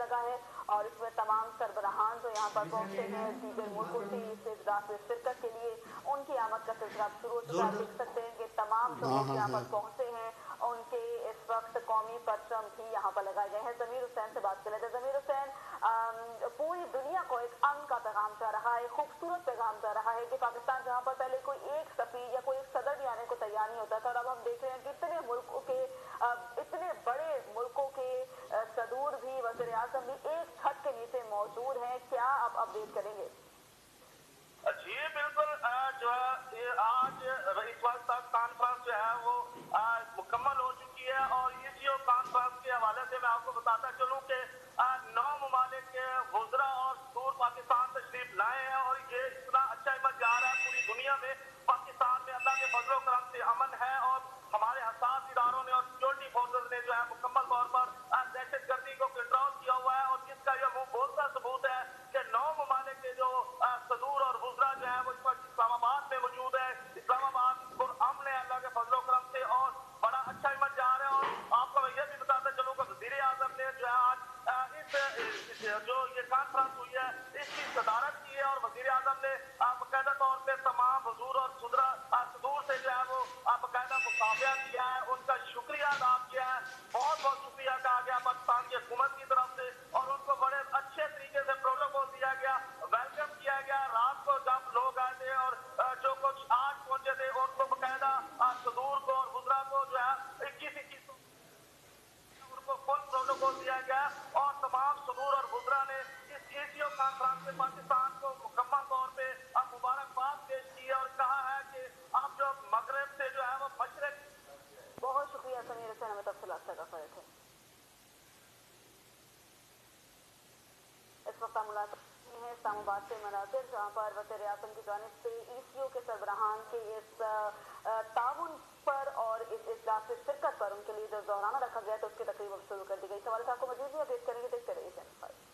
लगा है और इसमें तमाम सरबराहान जो यहाँ पर पहुंचे हैं दीगर मुल्कों से इस इजलास में शिरकत के लिए, उनकी आमद का सिलसिला शुरू हो चुका है। आप देख सकते हैं कि तमाम जो लोग यहाँ पर पहुंचे हैं उनके इस वक्त कौमी परचम भी यहाँ पर लगाए गए हैं। ज़मीर हुसैन से बात कर लेते हैं। ज़मीर हुसैन, पूरी दुनिया को एक अमन का पैगाम जा रहा है, खूबसूरत पैगाम जा रहा है कि पाकिस्तान जहाँ पर पहले कोई एक सफीर या कोई एक सदर भी आने को तैयार नहीं होता था, और अब हम देख रहे हैं कि इतने मुल्कों के इतने बड़े मुल्कों के सदूर भी, वज़ीर आज़म भी एक छत के नीचे मौजूद हैं। क्या आप अपडेट करेंगे? जी बिल्कुल, जो है आज इस वक्त तक कॉन्फ्रेंस जो है वो मुकम्मल हो चुकी है और इस कॉन्फ्रेंस के हवाले से मैं आपको बताता चलूँ कि 9 ममालिक के वज़रा और सदूर पाकिस्तान तशरीफ लाए हैं और ये इतना अच्छा इमेज आ रहा है पूरी दुनिया में। पाकिस्तान में अल्लाह के फजल करम से अमन है और हमारे हसास इदारों ने और सिक्योरिटी फोर्सेज ने जो है मुकम्मल तौर पर दहशतगर्दी को कंट्रोल किया हुआ है और जिसका ये मुंह बोलता सबूत है कि 9 ममालिक के जो सदूर और वज़रा जो है वो इस वक्त इस्लामाबाद में मौजूद है। इस्लामाबाद पुरअमन है अल्लाह के फजल करम से और बड़ा अच्छा इमेज आ रहा है। और आपको मैं ये भी बताता चलूँ कि वज़ीर आज़म ने जो है आज इस जो ये कॉन्फ्रेंस हुई है इसकी सदारत की है और वज़ीर आज़म ने बाकायदा तौर पर तमाम वज़ूर और सदूर से जो है वो बाकायदा मुसाफिया किया है, उनका शुक्रिया अदा किया है। बहुत बहुत शुक्रिया कहा गया पाकिस्तान की हुकूमत की तरफ से और उनको बड़े अच्छे तरीके से प्रोटोकॉल दिया गया, वेलकम किया गया। रात को जब लोग आए थे और जो कुछ आज पहुंचे थे उनको बाकायदा सदूर को और वज़रा को जो है 21 उनको फुल प्रोटोकॉल दिया गया और तमाम सदूर और वज़रा ने इस एसीओ कॉन्फ्रेंस में पाकिस्तान को मुकम्मल तौर पे मुबारकबाद पेश की है और कहा है कि अब जो मगरब से जो है वो मशरक। बहुत शुक्रिया ज़मीर हुसैन, हमें तफसीलात से आगाह करे थे। इस वक्त मुलाकात है इस्लामाबाद से मनाजिर, जहाँ पर वज़ीर आज़म की जानिब से ईसीओ के सरबराहान के इस ताउन पर और इस इजलास में शिरकत पर उनके लिए जो दौराना रखा गया तो उसकी तकरीब शुरू कर दी गई। सवाल आपको मजीद भी अपडेट करेंगे, देखते रहिए चैनल पर।